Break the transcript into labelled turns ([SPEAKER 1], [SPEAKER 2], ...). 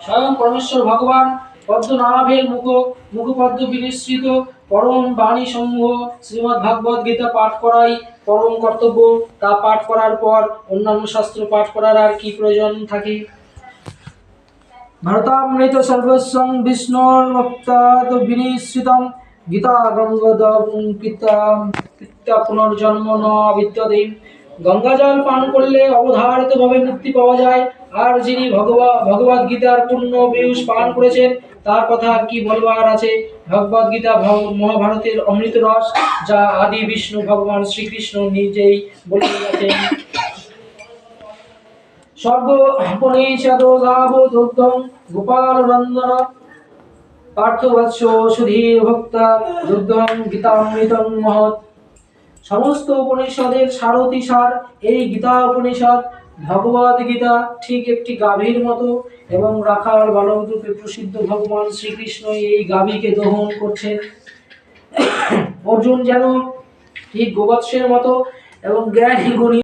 [SPEAKER 1] স্বয়ং পরমেশ্বর ভগবান পদ্মনাভের মুখপদ্ম বিনিসৃত পরম বাণী সমূহ শ্রীমদ্ ভাগবত গীতা পাঠ করাই পরম কর্তব্য। তা পাঠ করার পর অন্যান্য শাস্ত্র পাঠ করার আর কি প্রয়োজন থাকে? ভারতামৃত সর্বস্বং বিষ্ণুর্ভক্তাদ বিনিশ্রিতং গীতা গঙ্গোদং পিতা পুনর্জন্ম ন বিদ্যতে। গঙ্গা জল পান করলে অবধারিতভাবে মুক্তি পাওয়া যায়, আর যিনি ভগবদ গীতার পূর্ণ পিয়ুষ পান করেছেন তার কথা কি বলবার আছে। ভগবদ গীতা মহাভারতের অমৃত রস, যা আদি বিষ্ণু ভগবান শ্রীকৃষ্ণ নিজেই বলে গেছেন। সর্বোপনিষদো গাবো দুগ্ধং গোপালনন্দন পার্থবৎস সুধীর ভক্তা দুগ্ধং গীতামৃতং মহৎ। সমস্ত উপনিষদের সারথিসার এই গীতা উপনিষদ। ভগবদ গীতা ঠিক একটি গাভীর মতো, এবং রাখাল বালক রূপে প্রসিদ্ধ ভগবান শ্রীকৃষ্ণ এই গাভীকে দহন করছেন। অর্জুন যেন ঠিক গোবৎসের মতো এবং জ্ঞানী গুণী